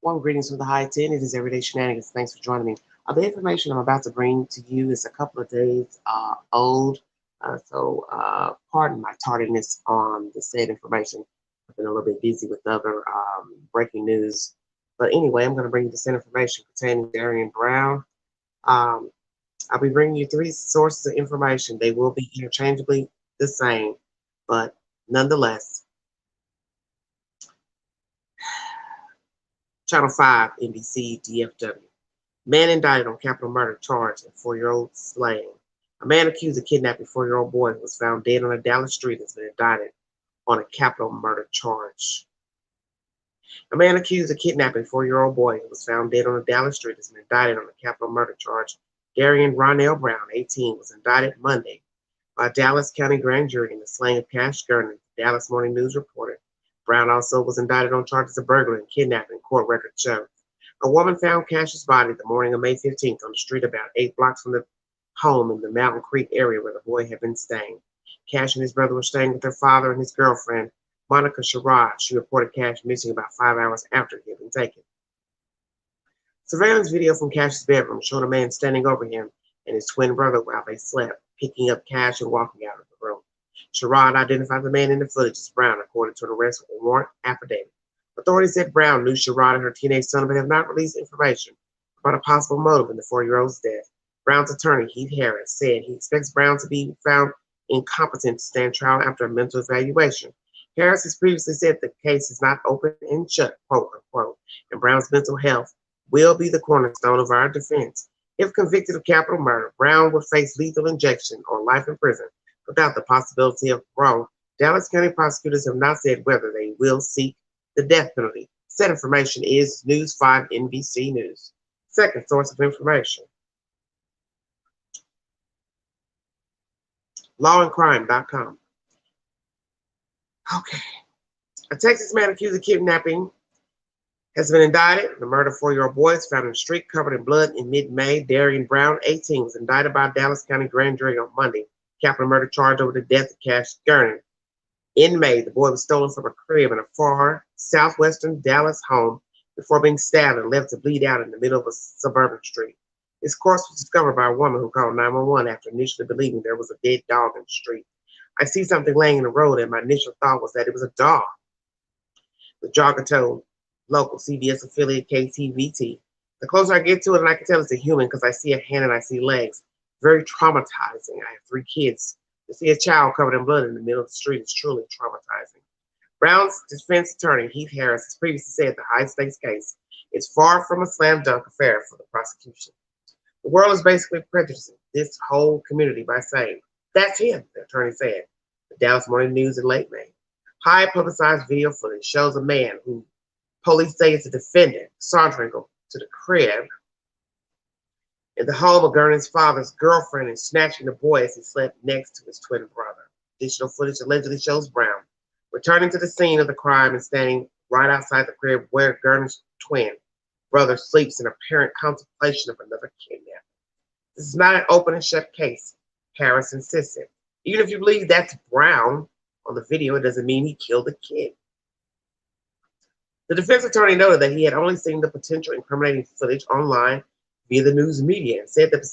Warm greetings from the high 10. It is Everyday Shenanigans. Thanks for joining me. The information I'm about to bring to you is a couple of days old. Pardon my tardiness on the said information. I've been a little bit busy with other breaking news. But anyway, I'm going to bring you the said information pertaining to Darryinn Brown. Um, I'll be bringing you three sources of information. They will be interchangeably the same, but nonetheless, Channel 5, NBC, DFW. Man indicted on capital murder charge and 4-year-old slaying. A man accused of kidnapping 4-year-old boy who was found dead on a Dallas street has been indicted on a capital murder charge. A man accused of kidnapping 4-year-old boy who was found dead on a Dallas street has been indicted on a capital murder charge. Darryinn Brown, 18, was indicted Monday by a Dallas County grand jury in the slaying of Cash Gernon, the Dallas Morning News reported. Brown also was indicted on charges of burglary and kidnapping, court records show. A woman found Cash's body the morning of May 15th on the street about 8 blocks from the home in the Mountain Creek area where the boy had been staying. Cash and his brother were staying with their father and his girlfriend, Monica Sherrod. She reported Cash missing about 5 hours after he had been taken. Surveillance video from Cash's bedroom showed a man standing over him and his twin brother while they slept, picking up Cash and walking out of the room. Sherrod identified the man in the footage as Brown, according to an arrest warrant affidavit. Authorities said Brown knew Sherrod and her teenage son, but have not released information about a possible motive in the 4-year-old's death. Brown's attorney, Heath Harris, said he expects Brown to be found incompetent to stand trial after a mental evaluation. Harris has previously said the case is not open and shut, quote unquote, and Brown's mental health will be the cornerstone of our defense. If convicted of capital murder, Brown would face lethal injection or life in prison without the possibility of parole. Dallas County prosecutors have not said whether they will seek the death penalty. Said information is News 5 NBC News. Second source of information, lawandcrime.com. Okay. A Texas man accused of kidnapping has been indicted. The murder of 4-year-old boy is found in the street covered in blood in mid-May. Darryinn Brown, 18, was indicted by Dallas County grand jury on Monday. Capital murder charge over the death of Cash Gernon. In May, the boy was stolen from a crib in a far southwestern Dallas home before being stabbed and left to bleed out in the middle of a suburban street. His corpse was discovered by a woman who called 911 after initially believing there was a dead dog in the street. I see something laying in the road, and my initial thought was that it was a dog. The jogger told local CBS affiliate KTVT. The closer I get to it, and I can tell it's a human because I see a hand and I see legs. Very traumatizing. I have 3 kids. To see a child covered in blood in the middle of the street is truly traumatizing. Brown's defense attorney, Heath Harris, has previously said the high-stakes case is far from a slam-dunk affair for the prosecution. The world is basically prejudicing this whole community by saying, "That's him," the attorney said. The Dallas Morning News in late May. High-publicized video footage shows a man who police say is a defendant sauntering to the crib in the home of Gernon's father's girlfriend and snatching the boy as he slept next to his twin brother. Additional footage allegedly shows Brown returning to the scene of the crime and standing right outside the crib where Gernon's twin brother sleeps in apparent contemplation of another kidnapping. This is not an open and shut case, Harris insisted. Even if you believe that's Brown on the video, it doesn't mean he killed the kid. The defense attorney noted that he had only seen the potential incriminating footage online via the news media and said that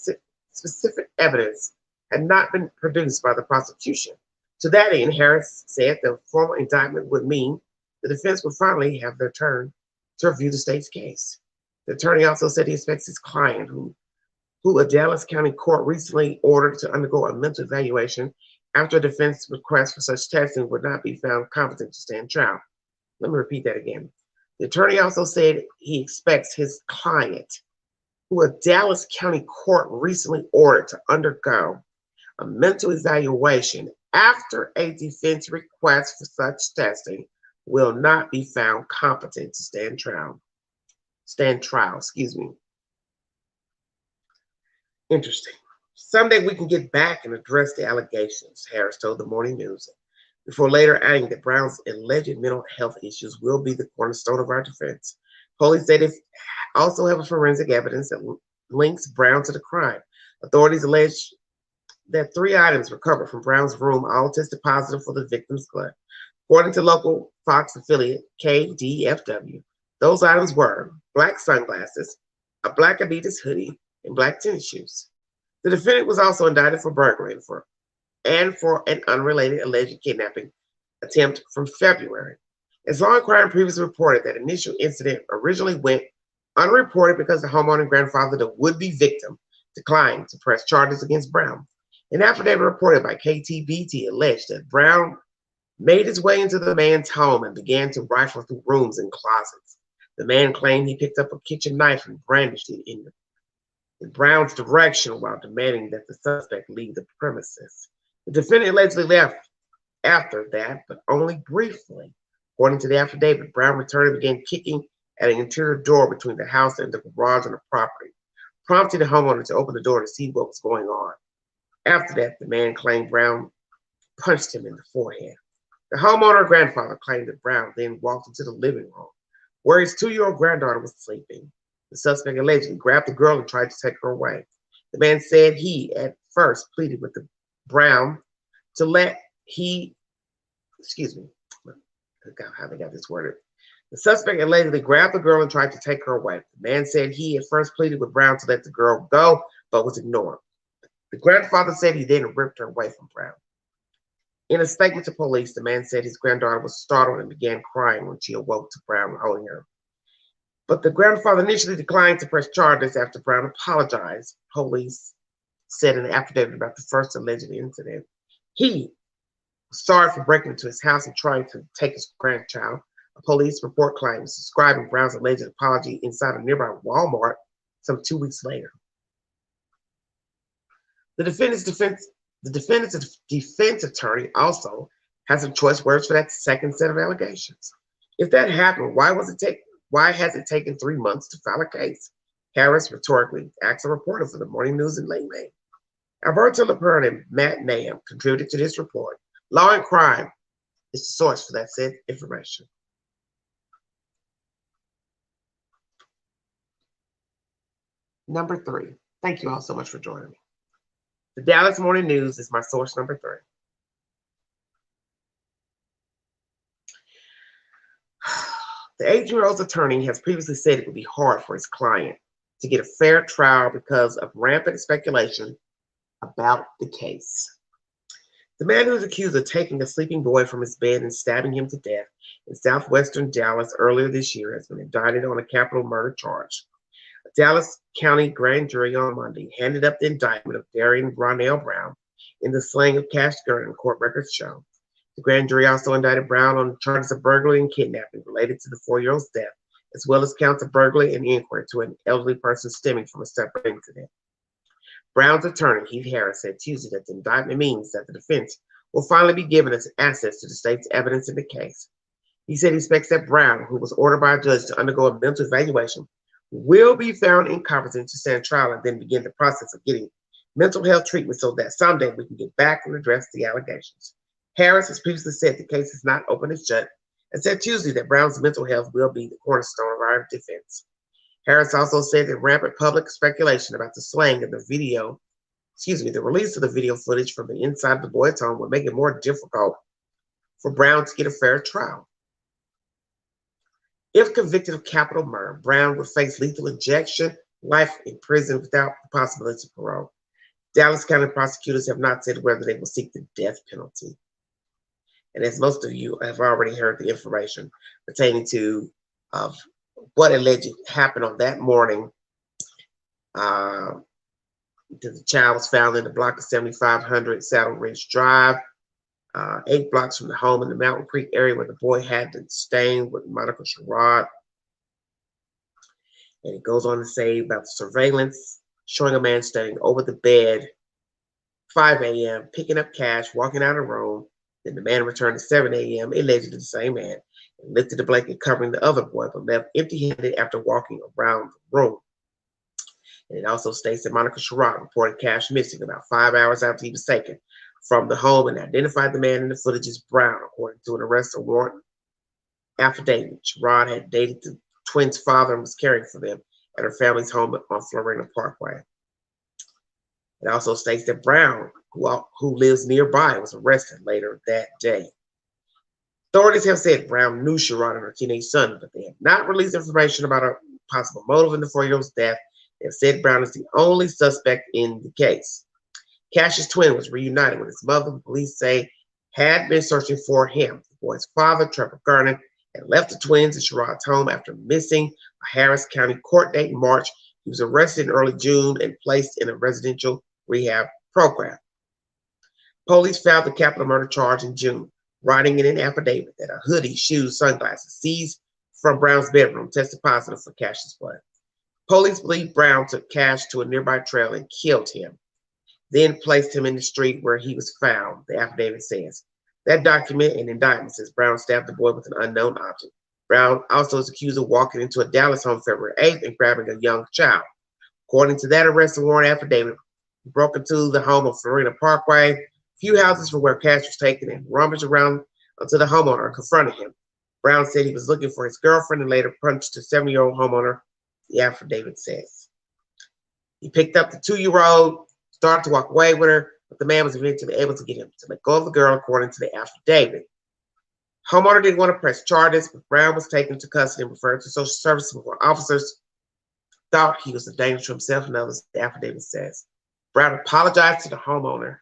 specific evidence had not been produced by the prosecution. To that end, Harris said the formal indictment would mean the defense would finally have their turn to review the state's case. The attorney also said he expects his client, who a Dallas County court recently ordered to undergo a mental evaluation after a defense request for such testing would not be found competent to stand trial. Let me repeat that again. The attorney also said he expects his client, who a Dallas County court recently ordered to undergo a mental evaluation after a defense request for such testing, will not be found competent to stand trial. Interesting. Someday we can get back and address the allegations, Harris told the Morning News, before later adding that Brown's alleged mental health issues will be the cornerstone of our defense. Police said they also have forensic evidence that links Brown to the crime. Authorities allege that 3 items recovered from Brown's room all tested positive for the victim's blood. According to local Fox affiliate KDFW, Those items were black sunglasses, a black Adidas hoodie, and black tennis shoes. The defendant was also indicted for burglary and for an unrelated alleged kidnapping attempt from February. As law and crime previously reported, that initial incident originally went unreported because the homeowner and grandfather, the would-be victim, declined to press charges against Brown. An affidavit reported by KTBT alleged that Brown made his way into the man's home and began to rifle through rooms and closets. The man claimed he picked up a kitchen knife and brandished it in Brown's direction while demanding that the suspect leave the premises. The defendant allegedly left after that, but only briefly. According to the affidavit, Brown returned and began kicking at an interior door between the house and the garage on the property, prompting the homeowner to open the door to see what was going on. After that, the man claimed Brown punched him in the forehead. The homeowner grandfather claimed that Brown then walked into the living room, where his 2-year-old granddaughter was sleeping. The suspect allegedly grabbed the girl and tried to take her away. The man said he, at first, pleaded with Brown to let how they got this worded. The suspect allegedly grabbed the girl and tried to take her away. The man said he at first pleaded with Brown to let the girl go, but was ignored. The grandfather said he then ripped her away from Brown. In a statement to police, the man said his granddaughter was startled and began crying when she awoke to Brown holding her. But the grandfather initially declined to press charges after Brown apologized, police said in an affidavit about the first alleged incident. He was sorry for breaking into his house and trying to take his grandchild. A police report claims describing Brown's alleged apology inside a nearby Walmart some 2 weeks later. The defendant's defense attorney also has some choice words for that second set of allegations. If that happened, why has it taken 3 months to file a case? Harris rhetorically asked a reporter for the Morning News in late May. Alberto LaPern and Matt Nahum contributed to this report. Law and Crime is the source for that said information. Number 3. Thank you all so much for joining me. The Dallas Morning News is my source number 3. The 18-year-old's attorney has previously said it would be hard for his client to get a fair trial because of rampant speculation about the case. The man who is accused of taking a sleeping boy from his bed and stabbing him to death in southwestern Dallas earlier this year has been indicted on a capital murder charge. A Dallas County grand jury on Monday handed up the indictment of Darryinn Brown in the slaying of Cash Gernon, court records show. The grand jury also indicted Brown on charges of burglary and kidnapping related to the 4-year-old's death, as well as counts of burglary and inquiry to an elderly person stemming from a separate incident. Brown's attorney, Heath Harris, said Tuesday that the indictment means that the defense will finally be given access to the state's evidence in the case. He said he expects that Brown, who was ordered by a judge to undergo a mental evaluation, will be found incompetent to stand trial and then begin the process of getting mental health treatment so that someday we can get back and address the allegations. Harris has previously said the case is not open as shut and said Tuesday that Brown's mental health will be the cornerstone of our defense. Harris also said that rampant public speculation about the slaying of the release of the video footage from the inside of the boy's home would make it more difficult for Brown to get a fair trial. If convicted of capital murder, Brown would face lethal injection, life in prison without the possibility of parole. Dallas County prosecutors have not said whether they will seek the death penalty. And as most of you have already heard the information pertaining to what allegedly happened on that morning, the child was found in the block of 7500 Saddle Ridge Drive, 8 blocks from the home in the Mountain Creek area where the boy had been stained with Monica Sherrod. And it goes on to say about the surveillance, showing a man standing over the bed, 5 a.m., picking up cash, walking out of the room. Then the man returned at 7 a.m., allegedly the same man, and lifted the blanket covering the other boy, but left empty-handed after walking around the room. And it also states that Monica Sherrod reported cash missing about 5 hours after he was taken from the home and identified the man in the footage as Brown, according to an arrest warrant affidavit. Sherrod had dated the twins' father and was caring for them at her family's home on Florina Parkway. It also states that Brown, who lives nearby, was arrested later that day. Authorities have said Brown knew Sherrod and her teenage son, but they have not released information about a possible motive in the 4-year-old's death. They have said Brown is the only suspect in the case. Cash's twin was reunited with his mother, who police say had been searching for him. The boy's father, Trevor Gernon, had left the twins at Sherrod's home after missing a Harris County court date in March. He was arrested in early June and placed in a residential rehab program. Police filed the capital murder charge in June, writing in an affidavit that a hoodie, shoes, sunglasses seized from Brown's bedroom tested positive for Cash's blood. Police believe Brown took Cash to a nearby trail and killed him, then placed him in the street where he was found, the affidavit says. That document and indictment says Brown stabbed the boy with an unknown object. Brown also is accused of walking into a Dallas home February 8th and grabbing a young child. According to that arrest warrant affidavit, he broke into the home of Florida Parkway, a few houses from where Cash was taken, and rummaged around until the homeowner and confronted him. Brown said he was looking for his girlfriend and later punched the 7-year-old homeowner, the affidavit says. He picked up the 2-year-old, started to walk away with her, but the man was eventually able to get him to let go of the girl, according to the affidavit. Homeowner didn't want to press charges, but Brown was taken into custody and referred to social services before officers thought he was a danger to himself and others, the affidavit says. Brown apologized to the homeowner.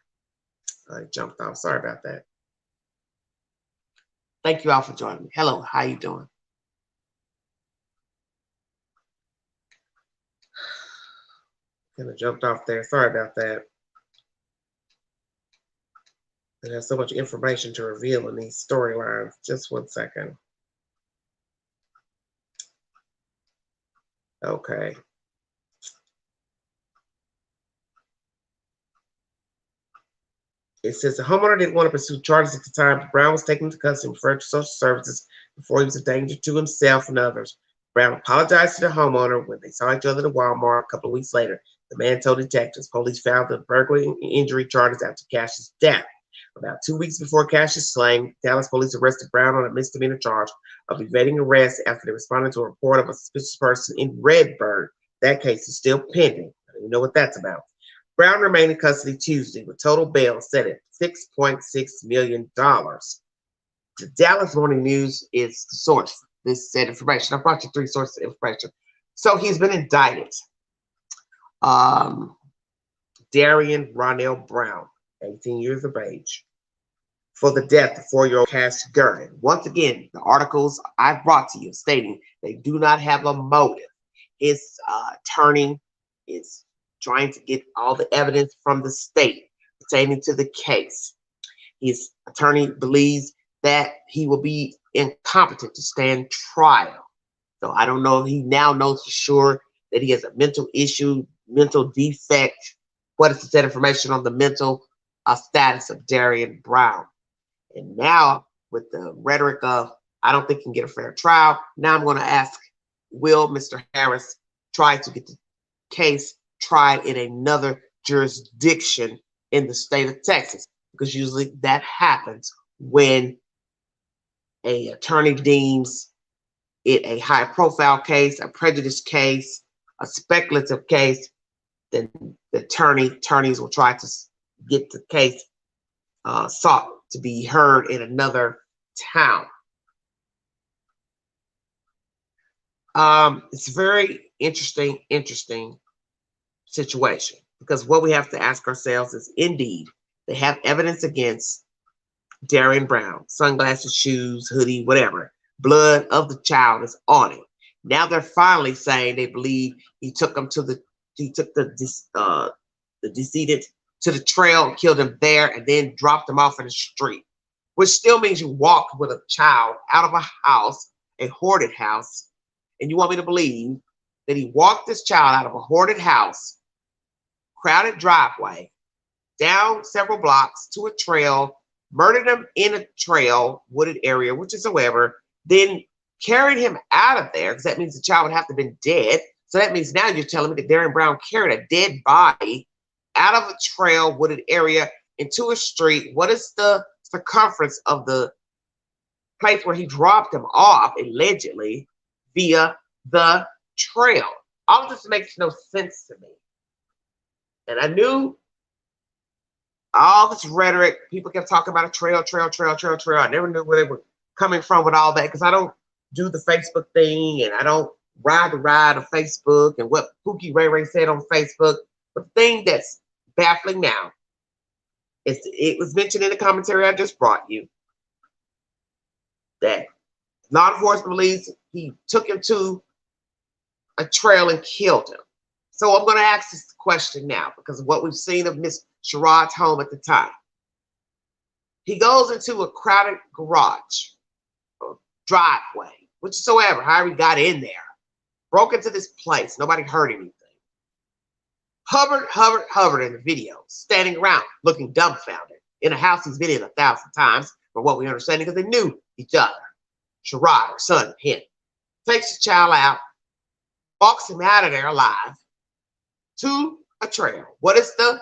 I jumped off. Sorry about that. Thank you all for joining me. Hello, how you doing? Kind of jumped off there. Sorry about that. There's so much information to reveal in these storylines. Just 1 second. Okay. It says the homeowner didn't want to pursue charges at the time, but Brown was taken into custody and referred to social services before he was a danger to himself and others. Brown apologized to the homeowner when they saw each other at Walmart a couple of weeks later. The man told detectives. Police filed the burglary and injury charges after Cash's death. About 2 weeks before Cash's slaying, Dallas police arrested Brown on a misdemeanor charge of evading arrest after they responded to a report of a suspicious person in Redbird. That case is still pending. I don't even know what that's about. Brown remained in custody Tuesday with total bail set at $6.6 million. The Dallas Morning News is the source for this said information. I brought you 3 sources of information. So he's been indicted. Darryinn Ronell Brown, 18 years of age, for the death of 4-year-old Cash Gernon. Once again, the articles I brought to you stating they do not have a motive. His attorney is trying to get all the evidence from the state pertaining to the case. His attorney believes that he will be incompetent to stand trial. So I don't know if he now knows for sure that he has a mental issue, mental defect. What is the said information on the mental status of Darryinn Brown? And now with the rhetoric of, I don't think he can get a fair trial, now I'm going to ask, will Mr. Harris try to get the case tried in another jurisdiction in the state of Texas? Because usually that happens when an attorney deems it a high profile case, a prejudice case, a speculative case, then the attorneys will try to get the case sought to be heard in another town. It's a very interesting situation, because what we have to ask ourselves is, indeed, they have evidence against Darryinn Brown, sunglasses, shoes, hoodie, whatever. Blood of the child is on it. Now they're finally saying they believe he took the decedent to the trail and killed him there and then dropped him off in the street, which still means you walked with a child out of a house, a hoarded house, and you want me to believe that he walked this child out of a hoarded house, crowded driveway, down several blocks to a trail, murdered him in a trail, wooded area, which is however, then carried him out of there, because that means the child would have to have been dead. So that means now you're telling me that Darryinn Brown carried a dead body out of a trail, wooded area, into a street. What is the circumference of the place where he dropped him off, allegedly, via the trail? All of this makes no sense to me. And I knew all this rhetoric, people kept talking about a trail. I never knew where they were coming from with all that, because I don't do the Facebook thing and I don't ride the ride of Facebook and what Pookie Ray Ray said on Facebook. But the thing that's baffling now is it was mentioned in the commentary I just brought you that law enforcement believes he took him to a trail and killed him. So I'm going to ask this question now because of what we've seen of Miss Sherrod's home at the time. He goes into a crowded garage, or driveway, whichsoever, however he got in there, broke into this place. Nobody heard anything. Hovered in the video, standing around, looking dumbfounded in a house he's been in 1,000 times, from what we understand, because they knew each other. Sherrod, her son, him, takes the child out, walks him out of there alive to a trail. What is the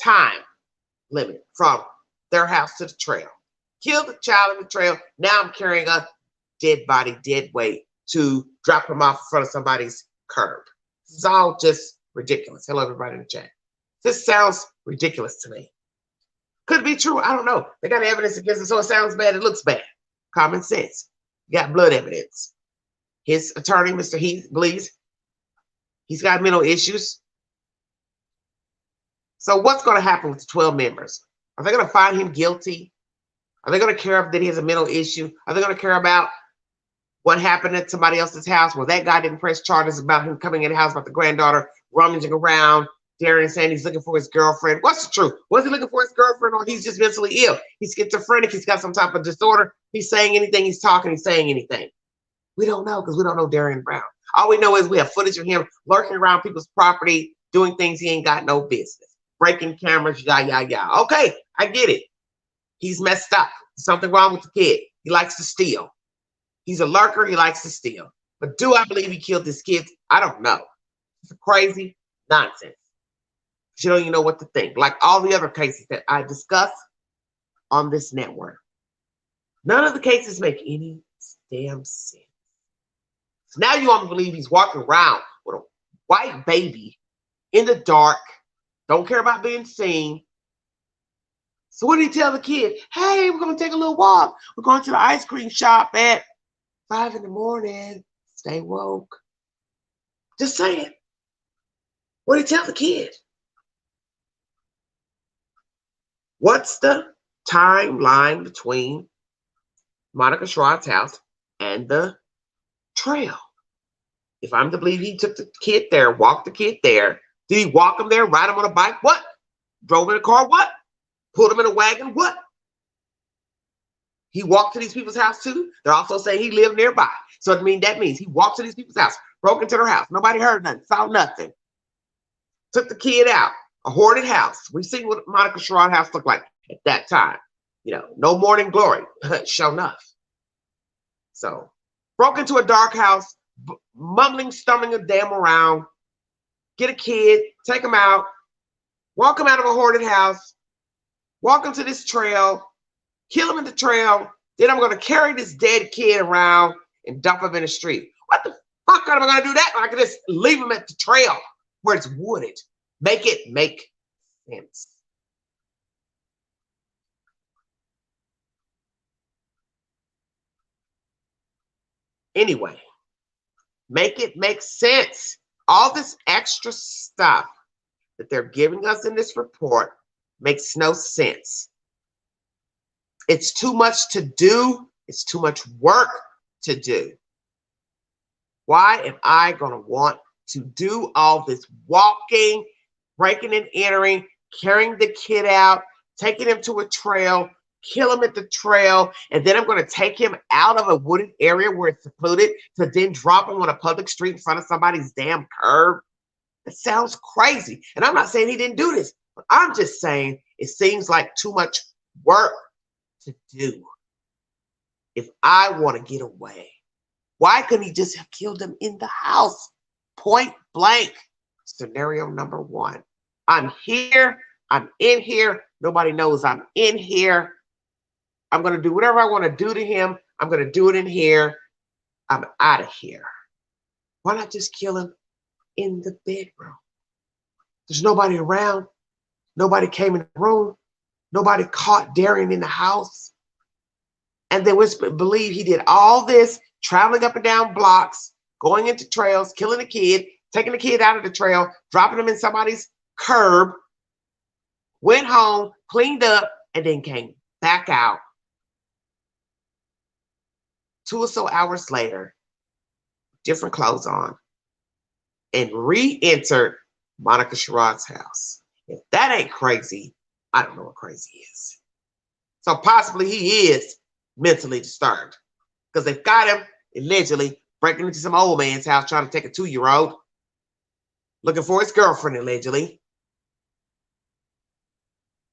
time limit from their house to the trail? Killed the child in the trail. Now I'm carrying a dead body, dead weight, to drop him off in front of somebody's curb. This is all just ridiculous. Hello, everybody in the chat. This sounds ridiculous to me. Could it be true? I don't know. They got evidence against it, so it sounds bad. It looks bad. Common sense. You got blood evidence. His attorney, Mr. Heath, believes he's got mental issues. So what's going to happen with the 12 members? Are they going to find him guilty? Are they going to care that he has a mental issue? Are they going to care about what happened at somebody else's house? Well, that guy didn't press charges about him coming in the house, about the granddaughter rummaging around, Darryinn saying he's looking for his girlfriend. What's the truth? Was he looking for his girlfriend, or he's just mentally ill? He's schizophrenic. He's got some type of disorder. He's saying anything. He's talking. He's saying anything. We don't know because we don't know Darryinn Brown. All we know is we have footage of him lurking around people's property, doing things he ain't got no business. Breaking cameras, yah. Okay, I get it. He's messed up. Something wrong with the kid. He likes to steal. He's a lurker. He likes to steal. But do I believe he killed this kid? I don't know. It's crazy nonsense. You don't even know what to think. Like all the other cases that I discuss on this network. None of the cases make any damn sense. So now you want me to believe he's walking around with a white baby in the dark, don't care about being seen. So what did he tell the kid? Hey, we're going to take a little walk. We're going to the ice cream shop at 5 in the morning. Stay woke. Just saying. What did he tell the kid? What's the timeline between Monica Sherrod's house and the trail? If I'm to believe he took the kid there, walked the kid there, did he walk him there, ride him on a bike? What? Drove in a car? What? Pulled him in a wagon? What? He walked to these people's house too? They're also saying he lived nearby. So that means he walked to these people's house, broke into their house. Nobody heard nothing, saw nothing. Took the kid out. A hoarded house. We've seen what Monica Sherrod's house looked like at that time. You know, no morning glory. Sure enough. So, broke into a dark house, mumbling, stumbling a damn around. Get a kid, take him out, walk him out of a hoarded house, walk him to this trail, kill him in the trail. Then I'm going to carry this dead kid around and dump him in the street. What the fuck am I going to do that? I can just leave him at the trail where it's wooded. Make it make sense. Anyway, make it make sense. All this extra stuff that they're giving us in this report makes no sense. It's too much to do. It's too much work to do. Why am I going to want to do all this walking, breaking and entering, carrying the kid out, taking him to a trail, kill him at the trail, and then I'm going to take him out of a wooded area where it's secluded to then drop him on a public street in front of somebody's damn curb? It sounds crazy. And I'm not saying he didn't do this, but I'm just saying it seems like too much work to do. If I want to get away, why couldn't he just have killed him in the house? Point blank. Scenario number one. I'm here. I'm in here. Nobody knows I'm in here. I'm going to do whatever I want to do to him. I'm going to do it in here. I'm out of here. Why not just kill him in the bedroom? There's nobody around. Nobody came in the room. Nobody caught Darryinn in the house. And they believe he did all this traveling up and down blocks, going into trails, killing a kid, taking the kid out of the trail, dropping him in somebody's curb, went home, cleaned up, and then came back out 2 or so hours later, different clothes on, and re-entered Monica Sherrod's house. If that ain't crazy, I don't know what crazy is. So possibly he is mentally disturbed because they've got him allegedly breaking into some old man's house trying to take a 2-year-old, looking for his girlfriend allegedly,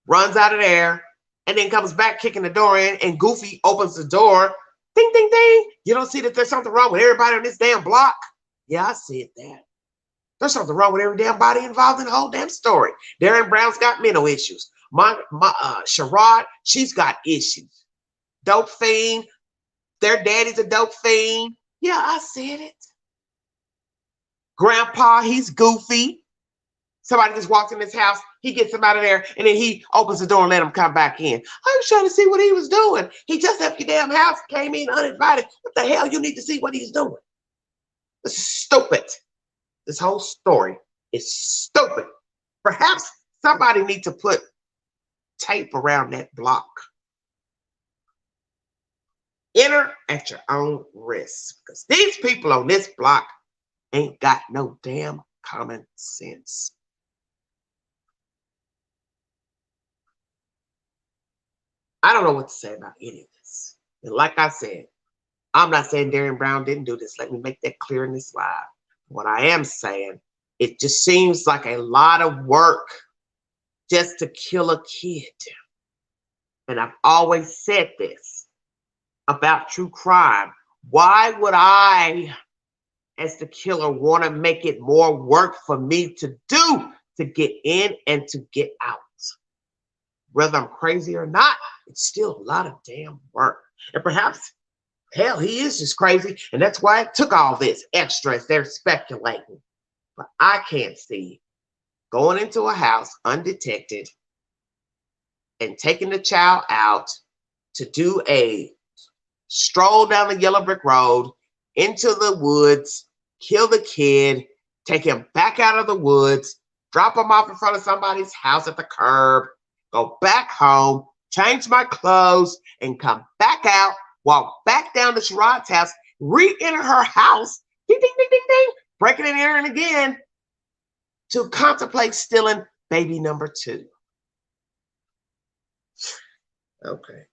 runs out of there, and then comes back kicking the door in, and Goofy opens the door. Ding, ding, ding. You don't see that there's something wrong with everybody on this damn block? Yeah, I said that. There's something wrong with every damn body involved in the whole damn story. Darryinn Brown's got mental issues. Sherrod, she's got issues. Dope fiend. Their daddy's a dope fiend. Yeah, I said it. Grandpa, he's goofy. Somebody just walks in his house, he gets him out of there, and then he opens the door and let him come back in. I was trying to see what he was doing. He just left your damn house, came in uninvited. What the hell? You need to see what he's doing. This is stupid. This whole story is stupid. Perhaps somebody needs to put tape around that block. Enter at your own risk, because these people on this block ain't got no damn common sense. I don't know what to say about any of this. And like I said, I'm not saying Darryinn Brown didn't do this. Let me make that clear in this live. What I am saying, it just seems like a lot of work just to kill a kid. And I've always said this about true crime. Why would I, as the killer, want to make it more work for me to do to get in and to get out? Whether I'm crazy or not, it's still a lot of damn work. And perhaps, hell, he is just crazy, and that's why it took all this extra as they're speculating. But I can't see going into a house undetected and taking the child out to do a stroll down the yellow brick road into the woods, kill the kid, take him back out of the woods, drop him off in front of somebody's house at the curb, go back home, change my clothes, and come back out, walk back down to Sherrod's house, re-enter her house, ding, ding, ding, ding, ding, breaking and entering again to contemplate stealing baby number 2. Okay.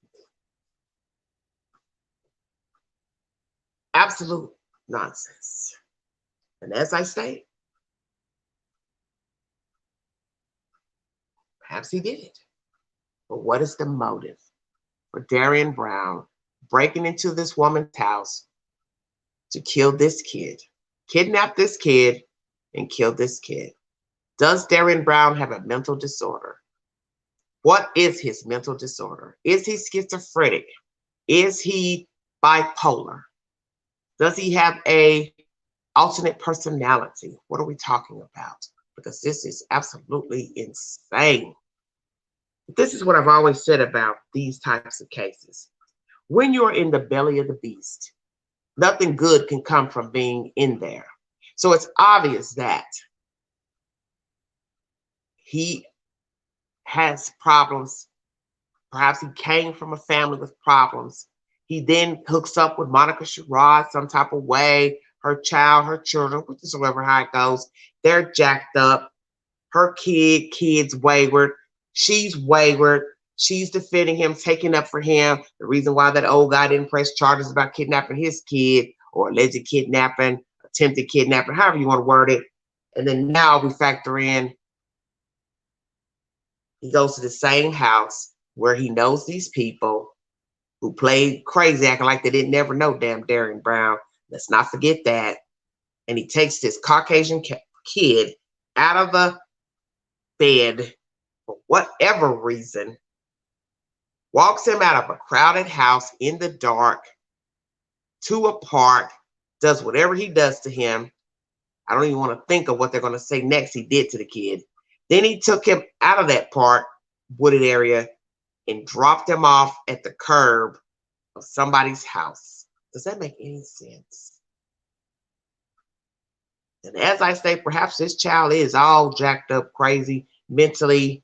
Absolute nonsense. And as I say, perhaps he did it. But what is the motive for Darryinn Brown breaking into this woman's house to kill this kid, kidnap this kid, and kill this kid? Does Darryinn Brown have a mental disorder? What is his mental disorder? Is he schizophrenic? Is he bipolar? Does he have a alternate personality? What are we talking about? Because this is absolutely insane. This is what I've always said about these types of cases. When you're in the belly of the beast, nothing good can come from being in there. So it's obvious that he has problems. Perhaps he came from a family with problems. He then hooks up with Monica Sherrod some type of way, her child, her children, whatsoever how it goes. They're jacked up. Her kid's wayward. She's wayward. She's defending him, taking up for him. The reason why that old guy didn't press charges about kidnapping his kid or alleged kidnapping, attempted kidnapping, however you want to word it. And then now we factor in, he goes to the same house where he knows these people who played crazy, acting like they didn't never know damn Darryinn Brown. Let's not forget that. And he takes this Caucasian kid out of the bed for whatever reason, walks him out of a crowded house in the dark to a park, does whatever he does to him. I don't even want to think of what they're going to say next he did to the kid. Then he took him out of that park, wooded area, and dropped him off at the curb of somebody's house. Does that make any sense? And as I say, perhaps this child is all jacked up, crazy, mentally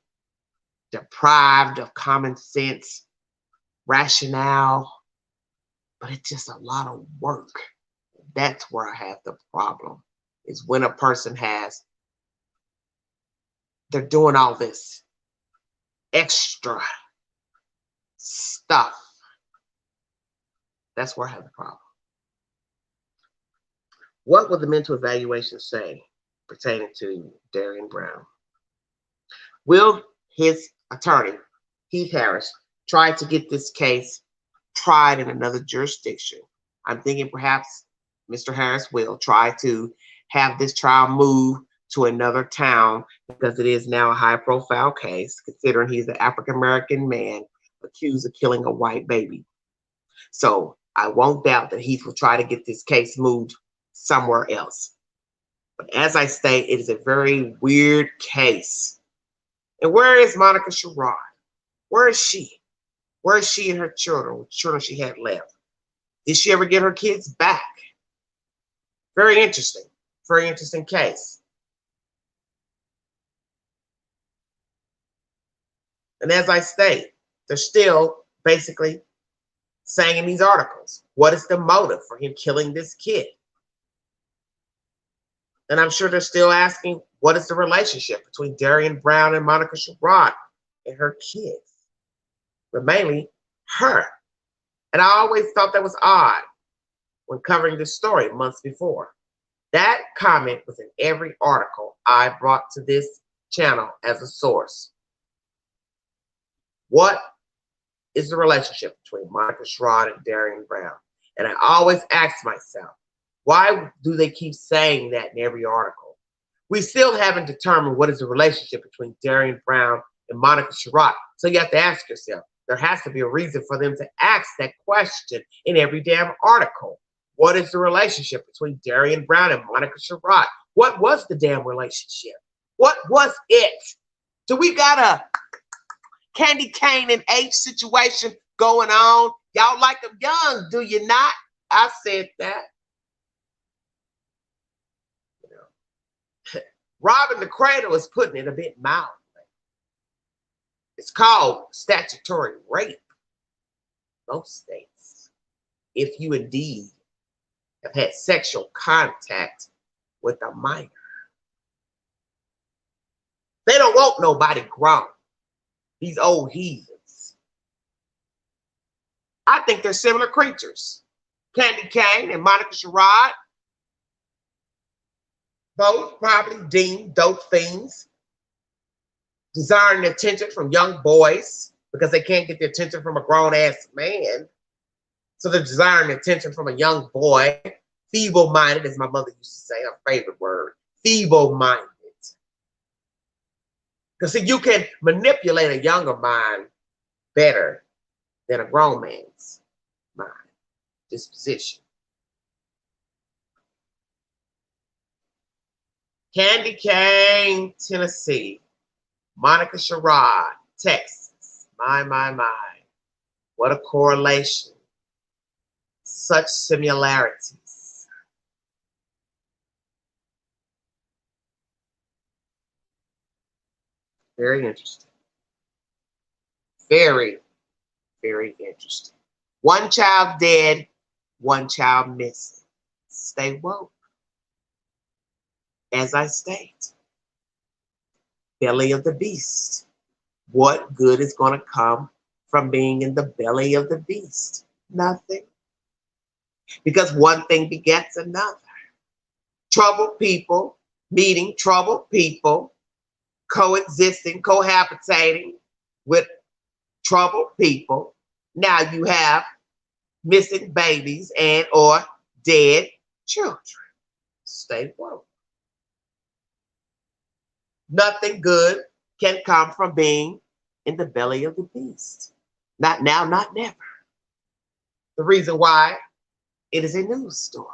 deprived of common sense, rationale, but it's just a lot of work. That's where I have the problem, is when a person they're doing all this extra stuff. That's where I have the problem. What will the mental evaluation say pertaining to Darryinn Brown? Will his attorney, Heath Harris, try to get this case tried in another jurisdiction? I'm thinking perhaps Mr. Harris will try to have this trial move to another town because it is now a high-profile case, considering he's an African-American man accused of killing a white baby. So I won't doubt that Heath will try to get this case moved somewhere else. But as I state, it is a very weird case. And where is Monica Sherrod? Where is she? Where is she and her children, what children she had left? Did she ever get her kids back? Very interesting case. And as I state, they're still basically saying in these articles, what is the motive for him killing this kid? And I'm sure they're still asking, what is the relationship between Darryinn Brown and Monica Sherrod and her kids? But mainly her. And I always thought that was odd when covering this story months before. That comment was in every article I brought to this channel as a source. What is the relationship between Monica Sherrod and Darryinn Brown? And I always ask myself, why do they keep saying that in every article? We still haven't determined what is the relationship between Darryinn Brown and Monica Sherrod. So you have to ask yourself, there has to be a reason for them to ask that question in every damn article. What is the relationship between Darryinn Brown and Monica Sherrod? What was the damn relationship? What was it? Do we got a candy cane and H situation going on? Y'all like them young, do you not? I said that. You know, robbing the cradle is putting it a bit mildly. It's called statutory rape. Most states, if you indeed have had sexual contact with a minor. They don't want nobody grown. These old heathens. I think they're similar creatures. Candy Cane and Monica Sherrod, both probably deemed dope fiends, desiring attention from young boys because they can't get the attention from a grown-ass man. So they're desiring attention from a young boy, feeble-minded, as my mother used to say, her favorite word, feeble-minded. Because see, you can manipulate a younger mind better than a grown man's mind, disposition. Candy Cane, Tennessee. Monica Sherrod, Texas. My. What a correlation. Such similarities. Very interesting. Very interesting. One child dead, one child missing. Stay woke. As I state, belly of the beast. What good is going to come from being in the belly of the beast? Nothing. Because one thing begets another. Troubled people meeting troubled people, coexisting, cohabitating with troubled people. Now you have missing babies and or dead children. Stay woke. Nothing good can come from being in the belly of the beast. Not now, not never. The reason why, it is a news story.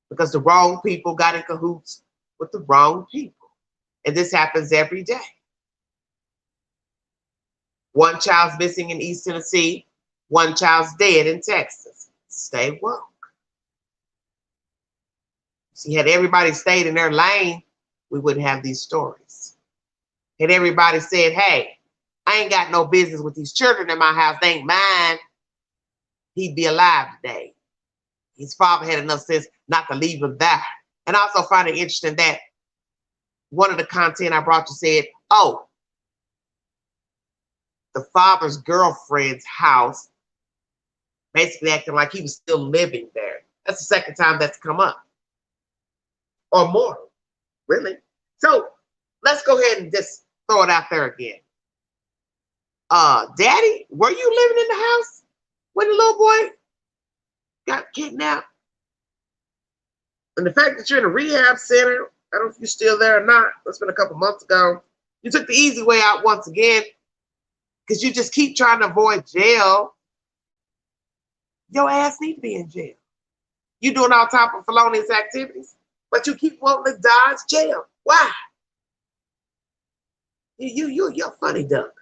Because the wrong people got in cahoots with the wrong people. And this happens every day. One child's missing in East Tennessee. One child's dead in Texas. Stay woke. See, had everybody stayed in their lane, we wouldn't have these stories. Had everybody said, hey, I ain't got no business with these children in my house, they ain't mine, he'd be alive today. His father had enough sense not to leave him there. And I also find it interesting that one of the content I brought you said, oh, the father's girlfriend's house, basically acting like he was still living there. That's the second time that's come up. Or more, really. So let's go ahead and just throw it out there again. Daddy, were you living in the house when the little boy got kidnapped? And the fact that you're in a rehab center, I don't know if you're still there or not. It's been a couple months ago. You took the easy way out once again because you just keep trying to avoid jail. Your ass need to be in jail. You doing all type of felonious activities, but you keep wanting to dodge jail. Why? You're a funny duck.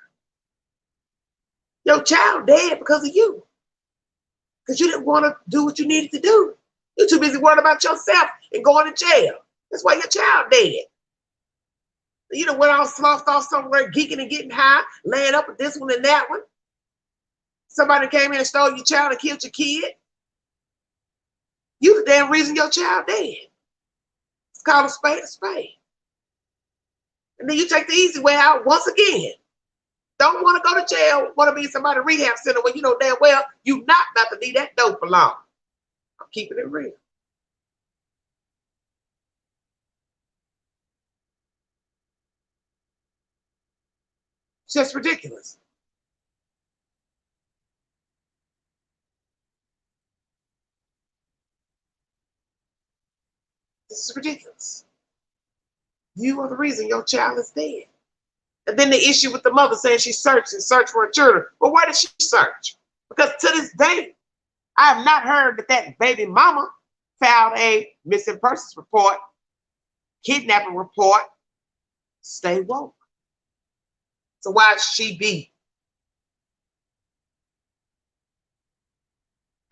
Your child dead because of you. Because you didn't want to do what you needed to do. You're too busy worrying about yourself and going to jail. That's why your child dead. You done went all sloughed off somewhere, geeking and getting high, laying up with this one and that one. Somebody came in and stole your child and killed your kid. You the damn reason your child dead. It's called a spade a spade. And then you take the easy way out once again. Don't want to go to jail, want to be in somebody's rehab center when you know damn well you not about to leave that dope alone. I'm keeping it real. It's just ridiculous. This is ridiculous. You are the reason your child is dead. And then the issue with the mother saying she searched for her children. Well, why did she search? Because to this day, I have not heard that that baby mama filed a missing persons report, kidnapping report. Stay woke. So why should she be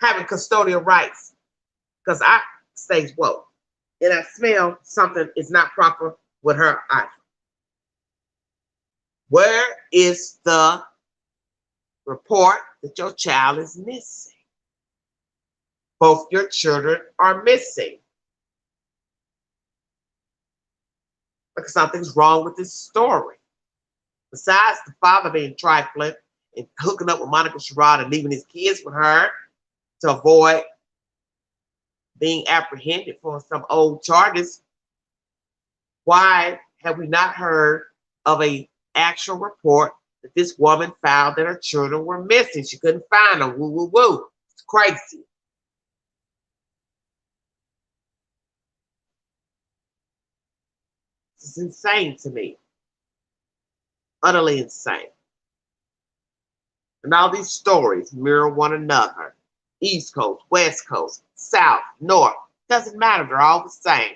having custodial rights? Because I stays woke. And I smell something is not proper with her eye. Where is the report that your child is missing? Both your children are missing. Because something's wrong with this story. Besides the father being trifling and hooking up with Monica Sherrod and leaving his kids with her to avoid being apprehended for some old charges, why have we not heard of an actual report that this woman filed that her children were missing? She couldn't find them. Woo, woo, woo. It's crazy. It's insane to me. Utterly insane. And all these stories mirror one another. East Coast, West Coast, South, North. Doesn't matter. They're all the same.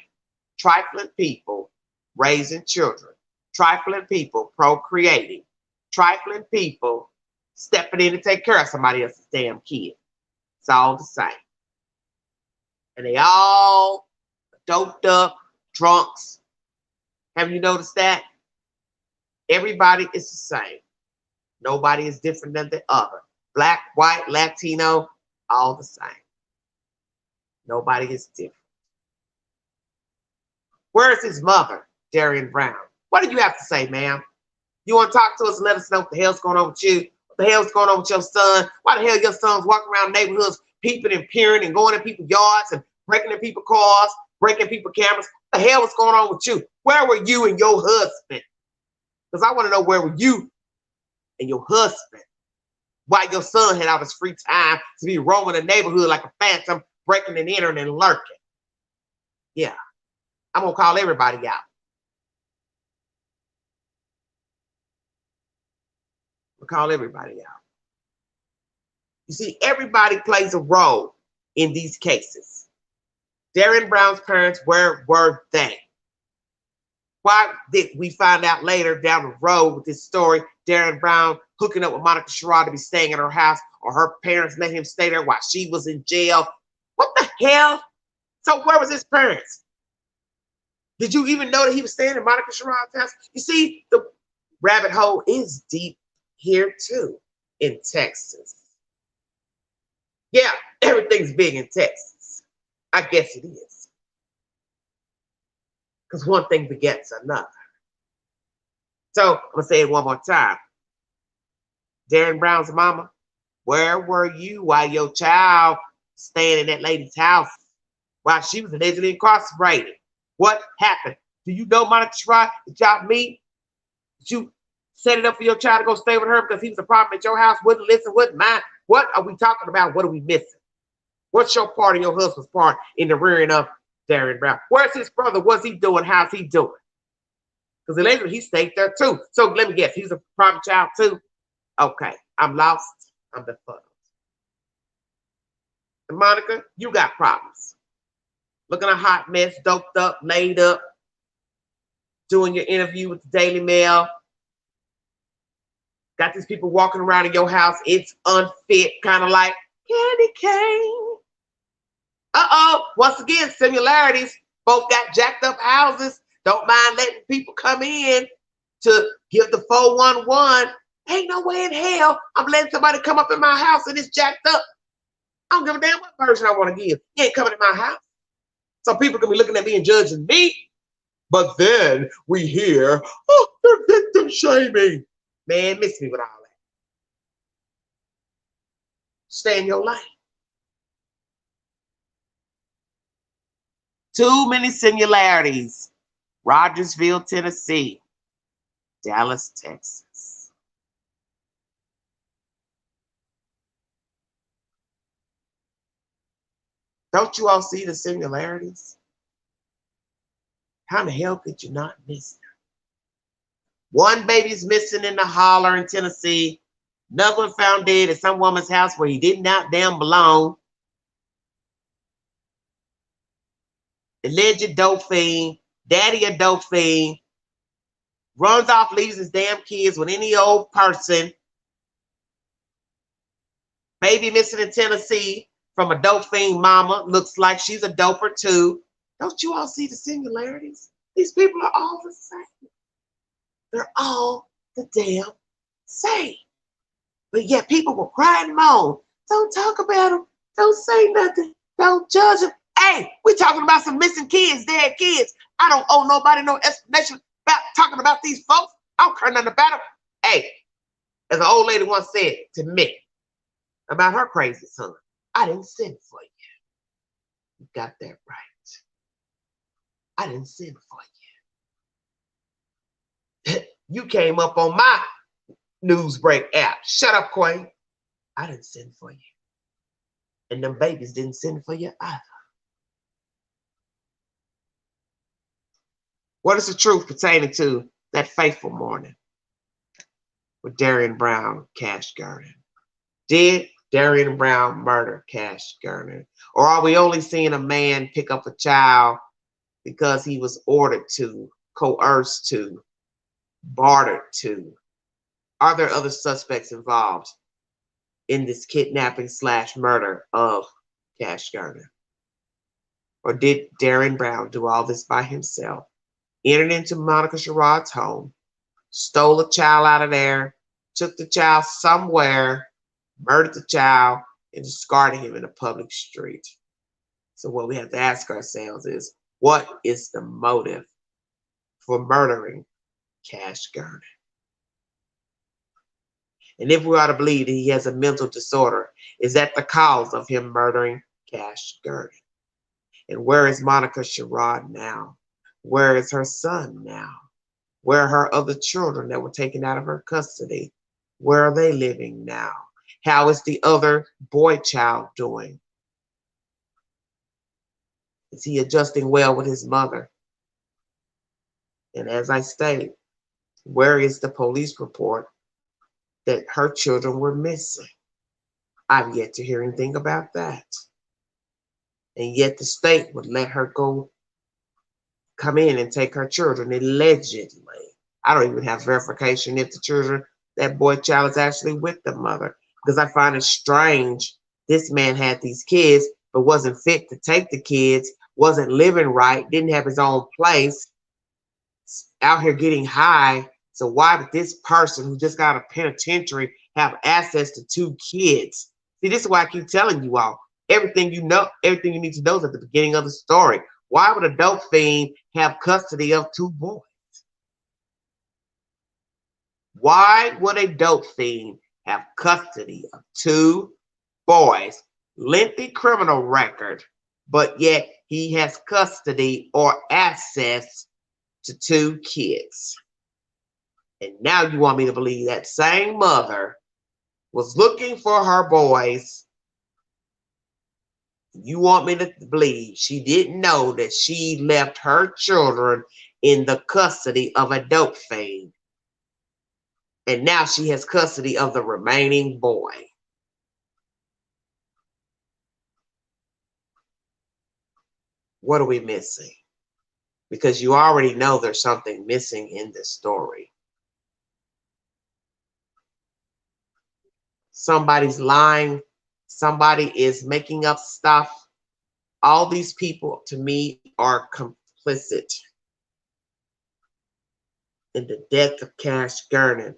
Trifling people raising children. Trifling people procreating. Trifling people stepping in to take care of somebody else's damn kid. It's all the same. And they all doped up, drunks. Have you noticed that? Everybody is the same. Nobody is different than the other. Black, white, Latino, all the same. Nobody is different. Where's his mother, Darryinn Brown? What do you have to say, ma'am? You want to talk to us and let us know what the hell's going on with you? What the hell's going on with your son? Why the hell your son's walking around neighborhoods, peeping and peering and going in people's yards and breaking in people's cars, breaking people's cameras? What the hell is going on with you? Where were you and your husband? Because I want to know where were you and your husband while your son had all this free time to be roaming the neighborhood like a phantom, breaking and entering and lurking. Yeah, I'm going to call everybody out. I'm going to call everybody out. You see, everybody plays a role in these cases. Darryinn Brown's parents, where were they? Why did we find out later down the road with this story, Darryinn Brown hooking up with Monica Sherrod to be staying at her house or her parents let him stay there while she was in jail. What the hell? So where was his parents? Did you even know that he was staying in Monica Sherrod's house? You see, the rabbit hole is deep here too in Texas. Yeah, everything's big in Texas. I guess it is. Because one thing begets another. So I'm going to say it one more time. Darryinn Brown's mama, where were you while your child staying in that lady's house while she was allegedly incarcerated? What happened? Do you know Monica Sherrod? Did y'all meet? Did you set it up for your child to go stay with her because he was a problem at your house? Wouldn't listen, wouldn't mind? What are we talking about? What are we missing? What's your part and your husband's part in the rearing of Darryinn Brown? Where's his brother? What's he doing? How's he doing? Because allegedly he stayed there too. So let me guess, he's a problem child too? Okay, I'm lost. I'm befuddled. And Monica, you got problems. Looking a hot mess, doped up, laid up, doing your interview with the Daily Mail. Got these people walking around in your house. It's unfit, kind of like candy cane. Uh-oh, once again, similarities. Both got jacked up houses. Don't mind letting people come in to give the 411. Ain't no way in hell I'm letting somebody come up in my house and it's jacked up. I don't give a damn what version I want to give. You ain't coming in my house. So people can be looking at me and judging me. But then we hear, oh, they're victim shaming. Man, miss me with all that. Stay in your lane. Too many similarities. Rogersville, Tennessee. Dallas, Texas. Don't you all see the similarities? How in the hell could you not miss them? One baby's missing in the holler in Tennessee. Another one found dead at some woman's house where he did not damn belong. Alleged dope fiend, daddy a dope fiend, runs off, leaves his damn kids with any old person. Baby missing in Tennessee from a dope fiend mama. Looks like she's a doper too. Don't you all see the similarities? These people are all the same. They're all the damn same. But yet people will cry and moan. Don't talk about them. Don't say nothing. Don't judge them. Hey, we're talking about some missing kids, dead kids. I don't owe nobody no explanation about talking about these folks. I don't care nothing about them. Hey, as an old lady once said to me about her crazy son, I didn't send for you. You got that right. I didn't send for you. You came up on my Newsbreak app. Shut up, Queen. I didn't send for you. And them babies didn't send for you either. What is the truth pertaining to that fateful morning with Darryinn Brown, Cash Gernon? Did Darryinn Brown murder Cash Gernon? Or are we only seeing a man pick up a child because he was ordered to, coerced to, bartered to? Are there other suspects involved in this kidnapping / murder of Cash Gernon? Or did Darryinn Brown do all this by himself? Entered into Monica Sherrod's home, stole a child out of there, took the child somewhere, murdered the child, and discarded him in a public street. So what we have to ask ourselves is, what is the motive for murdering Cash Gernon? And if we are to believe that he has a mental disorder, is that the cause of him murdering Cash Gernon? And where is Monica Sherrod now? Where is her son now? Where are her other children that were taken out of her custody? Where are they living now? How is the other boy child doing? Is he adjusting well with his mother? And as I stated, where is the police report that her children were missing? I've yet to hear anything about that. And yet the state would let her come in and take her children, allegedly. I don't even have verification if the children, that boy child is actually with the mother. because I find it strange. This man had these kids, but wasn't fit to take the kids, wasn't living right, didn't have his own place, out here getting high. So why did this person who just got a penitentiary have access to 2 kids? See, this is why I keep telling you all, everything you know, everything you need to know is at the beginning of the story. Why would a dope fiend have custody of 2 boys? Why would a dope fiend have custody of 2 boys? Lengthy criminal record, but yet he has custody or access to 2 kids. And now you want me to believe that same mother was looking for her boys. You want me to believe she didn't know that she left her children in the custody of a dope fiend. And now she has custody of the remaining boy. What are we missing? Because you already know there's something missing in this story. Somebody's lying. Somebody is making up stuff. All these people, to me, are complicit in the death of Cash Gernon.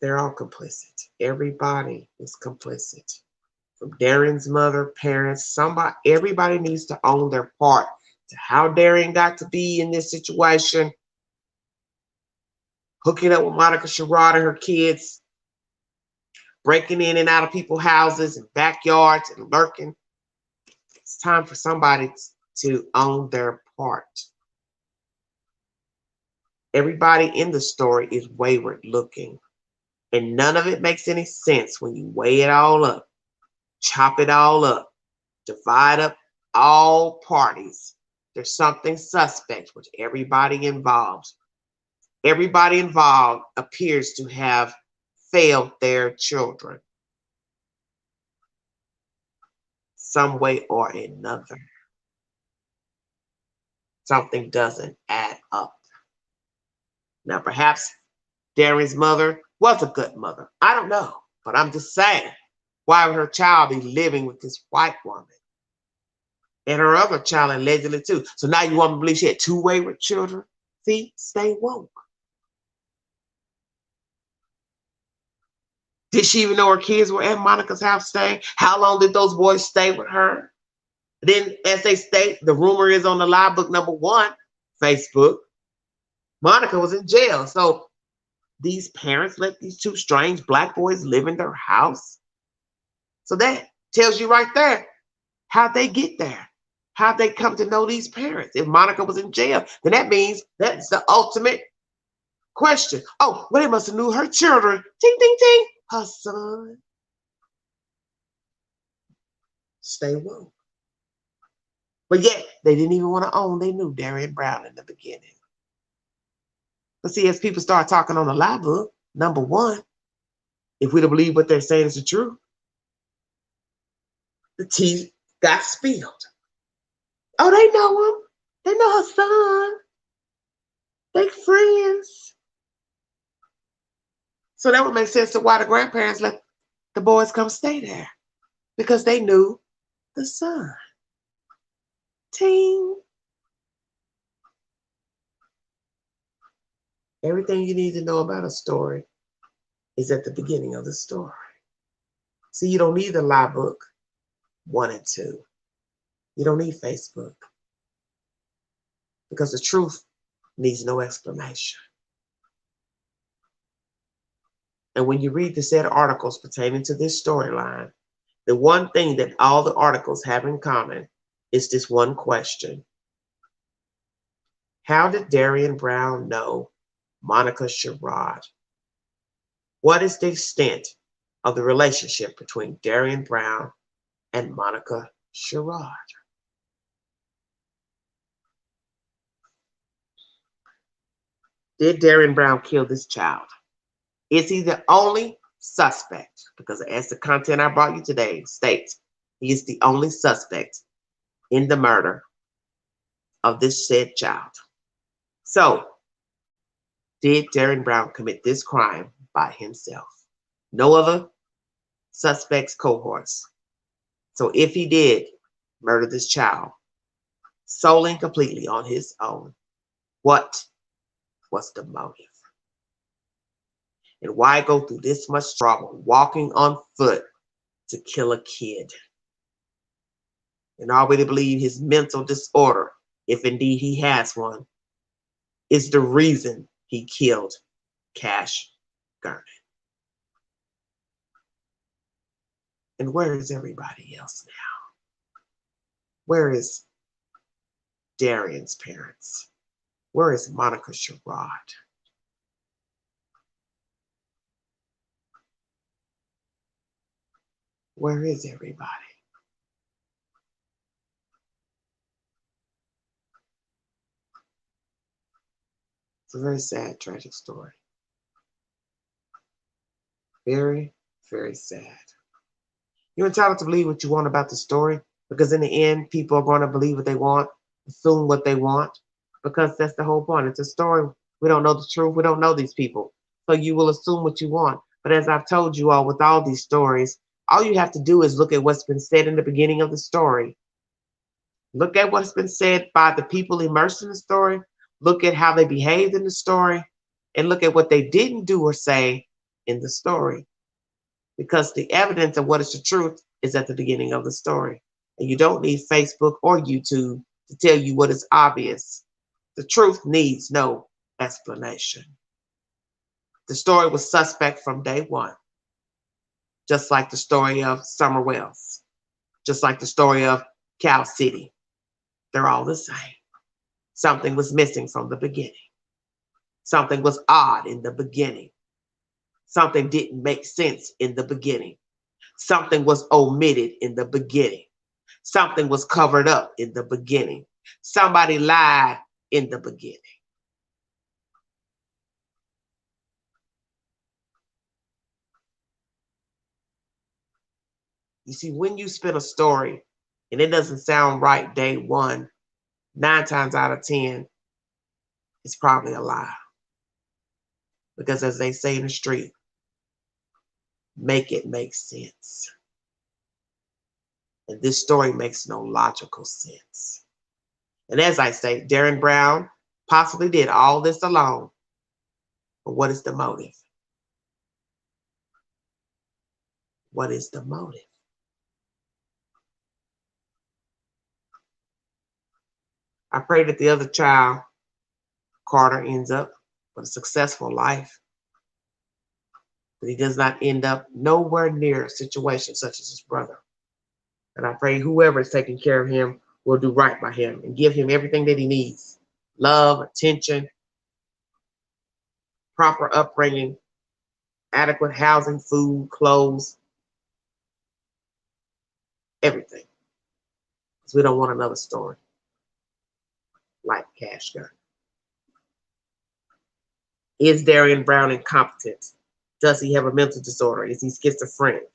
They're all complicit. Everybody is complicit. From Darrynn's mother, parents, everybody needs to own their part to how Darryinn got to be in this situation, hooking up with Monica Sherrod and her kids, breaking in and out of people's houses and backyards and lurking. It's time for somebody to own their part. Everybody in the story is wayward looking, and none of it makes any sense when you weigh it all up, chop it all up, divide up all parties. There's something suspect with everybody involved. Everybody involved appears to have failed their children some way or another. Something doesn't add up. Now, perhaps Darrynn's mother was a good mother. I don't know, but I'm just saying, why would her child be living with this white woman? And her other child allegedly too. So now you want me to believe she had 2 wayward children? See, stay woke. Did she even know her kids were at Monica's house staying? How long did those boys stay with her? Then, as they state, the rumor is on the live book #1, Facebook, Monica was in jail. So these parents let these 2 strange black boys live in their house. So that tells you right there, how'd they get there? How'd they come to know these parents? If Monica was in jail, then that means that's the ultimate question. Oh, well, they must have knew her children. Ting, ting, ting. Her son. Stay woke. But yet, they didn't even want to own. They knew Darryinn Brown in the beginning. But see, as people start talking on the live book, #1, if we don't believe what they're saying is the truth, the tea got spilled. Oh, they know him. They know her son. They friends. So that would make sense to why the grandparents let the boys come stay there. Because they knew the son. Ting. Everything you need to know about a story is at the beginning of the story. See, you don't need the live book 1 and 2. You don't need Facebook. Because the truth needs no explanation. And when you read the said articles pertaining to this storyline, the one thing that all the articles have in common is this one question. How did Darryinn Brown know Monica Sherrod? What is the extent of the relationship between Darryinn Brown and Monica Sherrod? Did Darryinn Brown kill this child? Is he the only suspect? Because as the content I brought you today states, he is the only suspect in the murder of this said child. So, did Darryinn Brown commit this crime by himself? No other suspect's cohorts. So if he did murder this child solely and completely on his own, what was the motive? And why go through this much trouble walking on foot to kill a kid? And already believe his mental disorder, if indeed he has one, is the reason he killed Cash Gernon. And where is everybody else now? Where is Darrynn's parents? Where is Monica Sherrod? Where is everybody? It's a very sad, tragic story. Very, very sad. You're entitled to believe what you want about the story, because in the end, people are going to believe what they want, assume what they want, because that's the whole point. It's a story. We don't know the truth. We don't know these people. So you will assume what you want. But as I've told you all, with all these stories, all you have to do is look at what's been said in the beginning of the story. Look at what's been said by the people immersed in the story. Look at how they behaved in the story. And look at what they didn't do or say in the story. Because the evidence of what is the truth is at the beginning of the story. And you don't need Facebook or YouTube to tell you what is obvious. The truth needs no explanation. The story was suspect from day one. Just like the story of Summer Wells. Just like the story of Cal City. They're all the same. Something was missing from the beginning. Something was odd in the beginning. Something didn't make sense in the beginning. Something was omitted in the beginning. Something was covered up in the beginning. Somebody lied in the beginning. You see, when you spin a story and it doesn't sound right day one, 9 times out of 10, it's probably a lie. Because as they say in the street, make it make sense. And this story makes no logical sense. And as I say, Darryinn Brown possibly did all this alone. But what is the motive? What is the motive? I pray that the other child, Carter, ends up with a successful life. That he does not end up nowhere near a situation such as his brother. And I pray whoever is taking care of him will do right by him and give him everything that he needs. Love, attention, proper upbringing, adequate housing, food, clothes, everything. Because we don't want another story like Cash Gernon. Is Darryinn Brown incompetent? Does he have a mental disorder? Is he schizophrenic?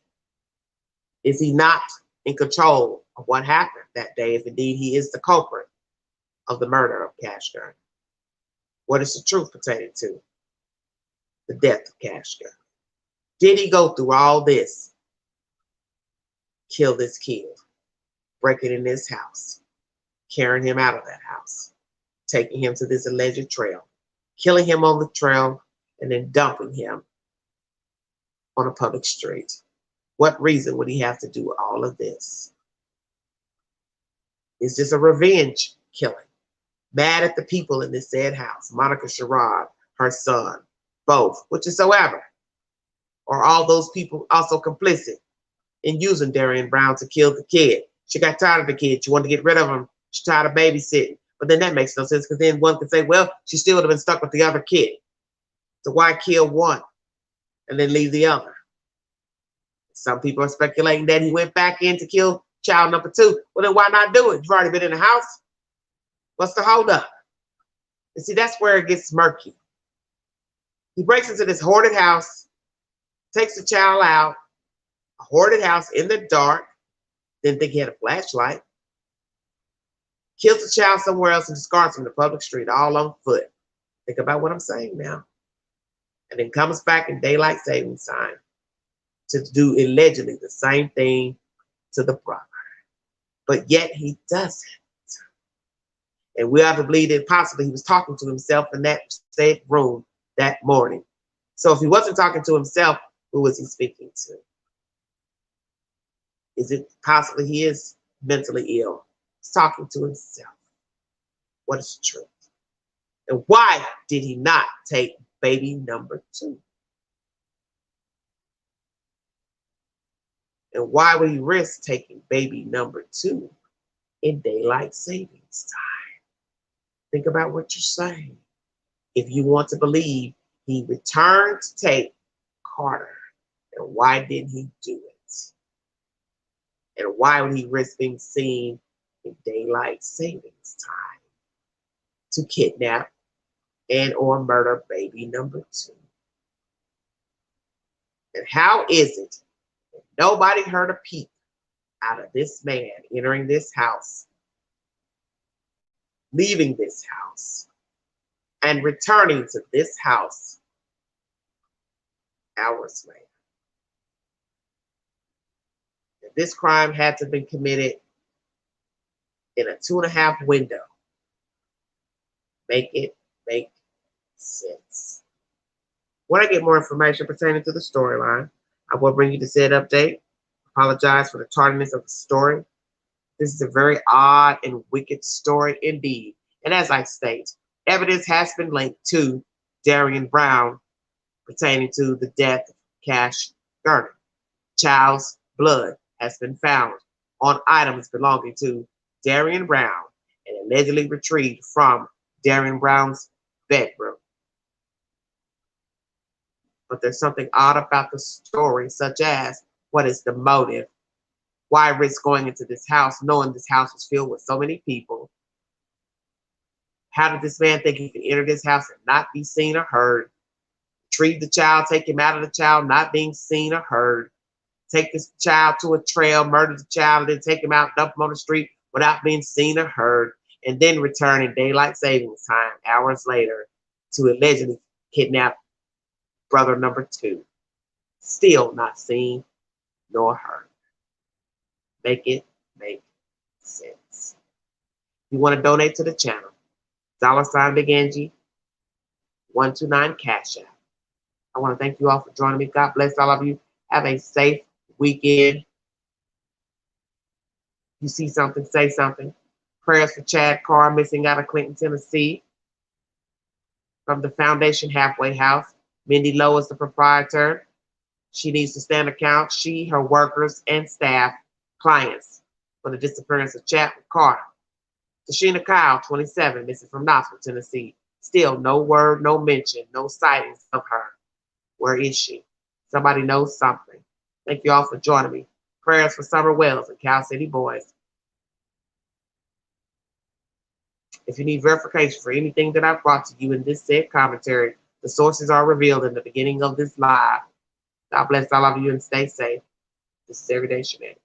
Is he not in control of what happened that day, if indeed he is the culprit of the murder of Cash Gernon? What is the truth pertaining to the death of Cash Gernon? Did he go through all this, kill this kid, breaking in his house, carrying him out of that house, taking him to this alleged trail, killing him on the trail, and then dumping him on a public street? What reason would he have to do all of this? Is this a revenge killing? Mad at the people in this said house, Monica Sherrod, her son, both, whichesoever. Or all those people also complicit in using Darryinn Brown to kill the kid? She got tired of the kid. She wanted to get rid of him. She's tired of babysitting. But then that makes no sense, because then one could say, well, she still would have been stuck with the other kid. So why kill one and then leave the other? Some people are speculating that he went back in to kill child number 2. Well, then why not do it? You've already been in the house. What's the holdup? And see, that's where it gets murky. He breaks into this hoarded house, takes the child out, a hoarded house in the dark, didn't think he had a flashlight, kills the child somewhere else and discards him in the public street, all on foot. Think about what I'm saying now. And then comes back in daylight savings time to do allegedly the same thing to the brother. But yet he doesn't. And we have to believe that possibly he was talking to himself in that safe room that morning. So if he wasn't talking to himself, who was he speaking to? Is it possibly he is mentally ill? He's talking to himself. What is the truth? And why did he not take baby number 2? And why would he risk taking baby number 2 in daylight savings time? Think about what you're saying. If you want to believe he returned to take Carter, then why didn't he do it? And why would he risk being seen in daylight savings time to kidnap and or murder baby number 2? And how is it that nobody heard a peep out of this man entering this house, leaving this house, and returning to this house hours later? And this crime had to have been committed in a 2.5 window. Make it make sense. When I get more information pertaining to the storyline, I will bring you the said update. Apologize for the tardiness of the story. This is a very odd and wicked story indeed. And as I state, evidence has been linked to Darryinn Brown pertaining to the death of Cash Gernon. Child's blood has been found on items belonging to Darryinn Brown and allegedly retrieved from Darryinn Brown's bedroom. But there's something odd about the story, such as what is the motive? Why risk going into this house knowing this house was filled with so many people? How did this man think he could enter this house and not be seen or heard? Retrieve the child, take him out of the child, not being seen or heard. Take this child to a trail, murder the child, and then take him out, dump him on the street without being seen or heard, and then return in daylight savings time hours later to allegedly kidnap brother number 2. Still not seen nor heard. Make it make sense. If you want to donate to the channel, $ Big Angie, 129 Cash App. I want to thank you all for joining me. God bless all of you. Have a safe weekend. You see something, say something. Prayers for Chad Carr, missing out of Clinton, Tennessee. From the Foundation Halfway House. Mindy Lowe is the proprietor. She needs to stand account. She, her workers, and staff, clients, for the disappearance of Chad Carr. Tashina Kyle, 27, missing from Knoxville, Tennessee. Still no word, no mention, no sightings of her. Where is she? Somebody knows something. Thank you all for joining me. Prayers for Summer Wells and Cal City Boys. If you need verification for anything that I've brought to you in this said commentary, the sources are revealed in the beginning of this live. God bless all of you and stay safe. This is Everyday Shenanigans.